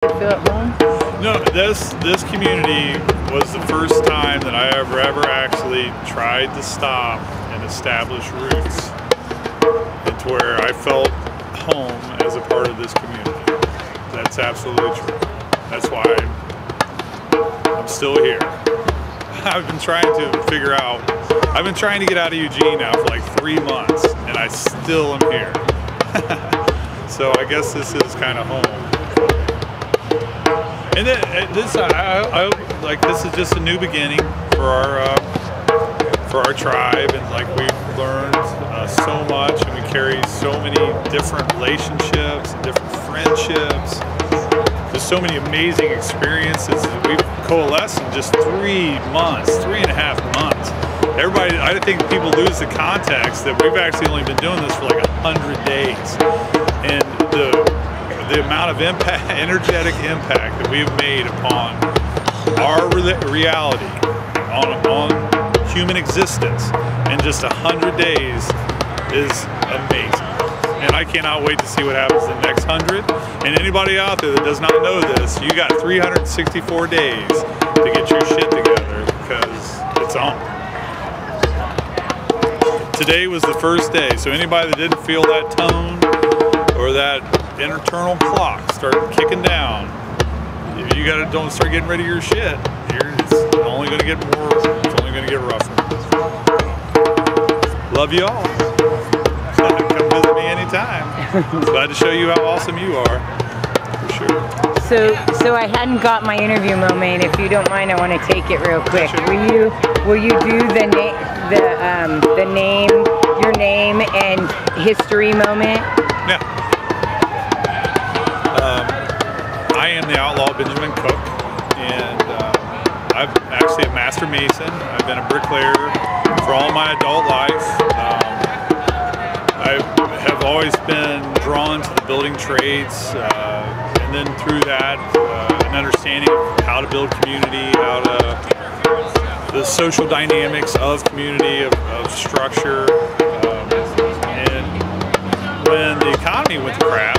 Feel at home? No, this community was the first time that I ever actually tried to stop and establish roots into where I felt home as a part of this community. That's absolutely true. That's why I'm still here. I've been trying to figure out, I've been trying to get out of Eugene now for like 3 months, and I still am here. So I guess this is kind of home. And this is just a new beginning for our tribe, and like we've learned so much, and we carry so many different relationships and different friendships. There's so many amazing experiences that we've coalesced in just 3 months, 3.5 months. Everybody, I think people lose the context that we've actually only been doing this for like 100 days, and the amount of impact, energetic impact that we've made upon our reality, on human existence in just 100 days is amazing. And I cannot wait to see what happens the next 100. And anybody out there that does not know this, you got 364 days to get your shit together, because it's on. Today was the first day, so anybody that didn't feel that tone or that internal clock start kicking down, if you don't start getting rid of your shit, it's only going to get more, it's only going to get rougher. Love you all. Come visit me anytime. Glad to show you how awesome you are, for sure. So I hadn't got my interview moment. If you don't mind, I want to take it real quick. Will you do the name, your name and history moment? Yeah. I am the outlaw Benjamin Cook, and I'm actually a master mason. I've been a bricklayer for all my adult life. I have always been drawn to the building trades, and then through that, an understanding of how to build community, the social dynamics of community, of structure. And when the economy went to crap,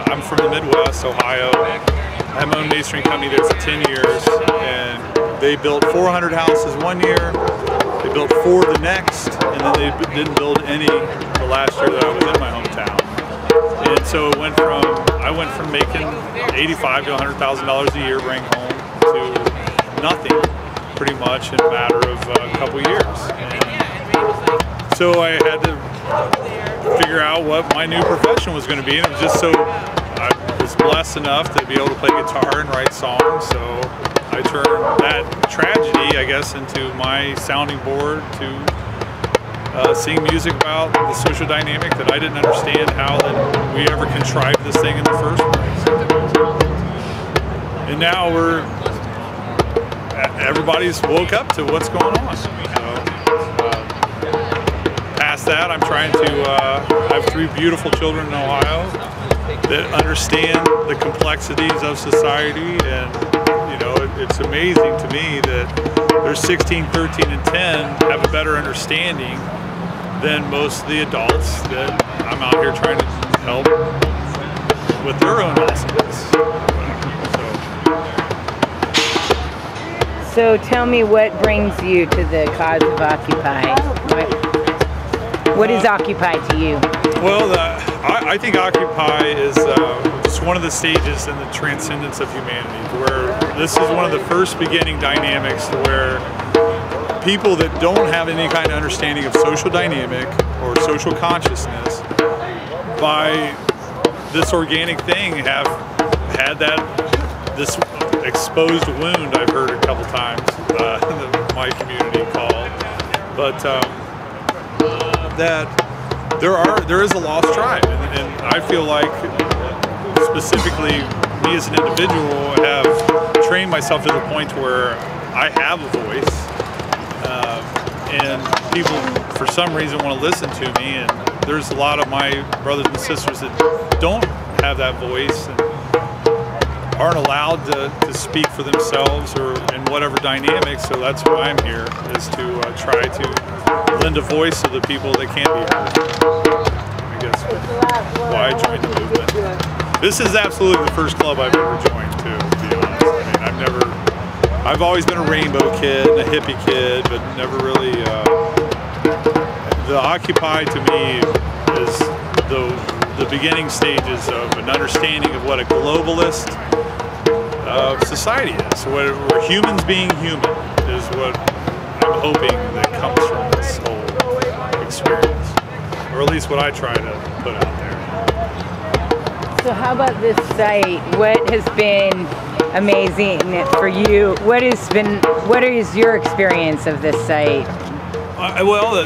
I'm from the Midwest, Ohio. I had my own masonry company there for 10 years, and they built 400 houses one year, they built 4 the next, and then they didn't build any the last year that I was in my hometown. And so I went from making $85,000 to $100,000 a year, bring home, to nothing, pretty much in a matter of a couple years. And so I had to figure out what my new profession was going to be, and it was just so, I was blessed enough to be able to play guitar and write songs, so I turned that tragedy, I guess, into my sounding board to sing music about the social dynamic that I didn't understand how that we ever contrived this thing in the first place. And now everybody's woke up to what's going on. So, past that, I'm trying to, I have 3 beautiful children in Ohio that understand the complexities of society, and you know, it's amazing to me that they're 16, 13, and 10 have a better understanding than most of the adults that I'm out here trying to help with their own awesomeness. So tell me, what brings you to the cause of Occupy? What is Occupy to you? Well, I think Occupy is just one of the stages in the transcendence of humanity, where this is one of the first beginning dynamics to where people that don't have any kind of understanding of social dynamic or social consciousness, by this organic thing, have had this exposed wound, I've heard a couple times, my community called, but that there is a lost tribe, and I feel like specifically me as an individual have trained myself to the point where I have a voice, and people for some reason want to listen to me, and there's a lot of my brothers and sisters that don't have that voice and aren't allowed to speak for themselves or in whatever dynamic. So that's why I'm here, is to try to lend a voice to the people that can't be heard. I guess why I joined the movement. This is absolutely the first club I've ever joined, too, to be honest. I mean, I've always been a rainbow kid and a hippie kid, but never really, the Occupy to me is the beginning stages of an understanding of what a globalist society is. Where humans being human is what I'm hoping that comes from this whole experience, or at least what I try to put out there. So how about this site? What has been amazing for you? What is your experience of this site? Well,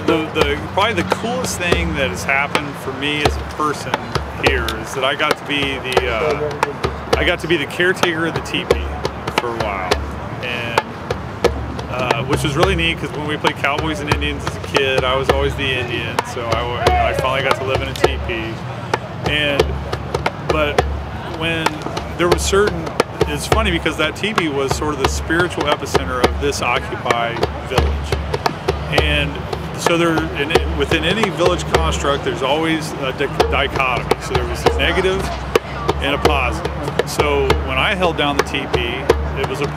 probably the coolest thing that has happened for me as a person here is that I got to be the caretaker of the teepee for a while, and which was really neat because when we played Cowboys and Indians as a kid, I was always the Indian, so I finally got to live in a teepee. But when there was it's funny because that teepee was sort of the spiritual epicenter of this Occupy village. And so within any village construct, there's always a dichotomy. So there was a negative and a positive. So when I held down the teepee,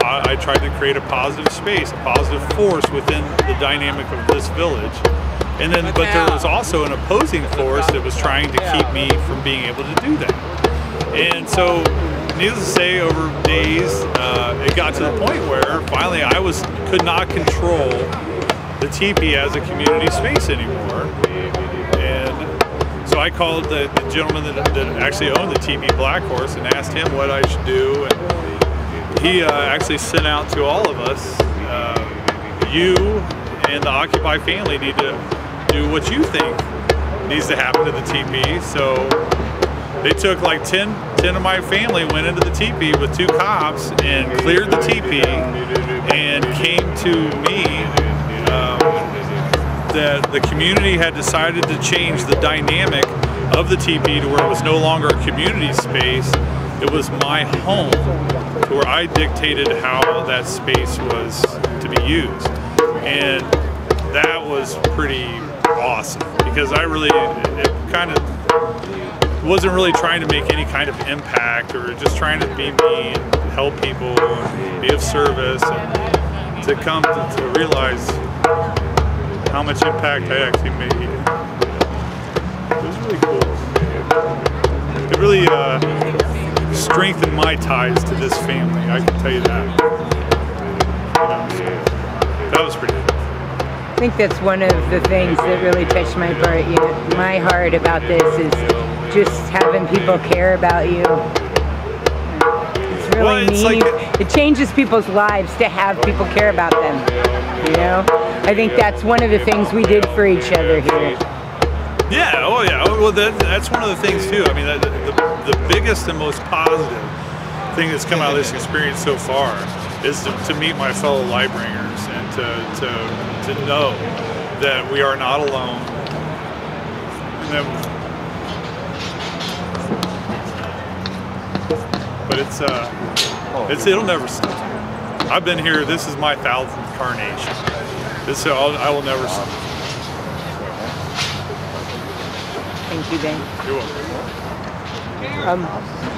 I tried to create a positive space, a positive force within the dynamic of this village. But there was also an opposing force that was trying to keep me from being able to do that. And so, needless to say, over days, it got to the point where finally I could not control the teepee as a community space anymore. And so I called the gentleman that actually owned the teepee, Black Horse, and asked him what I should do. And he actually sent out to all of us, you and the Occupy family need to do what you think needs to happen to the teepee. So they took like 10 of my family went into the teepee with 2 cops and cleared the teepee and came to me that the community had decided to change the dynamic of the teepee to where it was no longer a community space. It was my home, to where I dictated how that space was to be used. And that was pretty awesome because it kind of wasn't really trying to make any kind of impact or just trying to be me and help people and be of service, and to come to realize how much impact I actually made. It was really cool. It really strengthened my ties to this family, I can tell you that. That was pretty cool. I think that's one of the things that really touched my heart about this is just having people care about you. It's really neat. It changes people's lives to have people care about them. You know, I think that's one of the things we did for each other here. Yeah. Oh yeah. Well, that's one of the things too. I mean, the biggest and most positive thing that's come out of this experience so far is to meet my fellow Lightbringers and to know that we are not alone. And but it'll never stop. I've been here. This is my 1000th carnation. I will never stop. Thank you, Ben. You're welcome.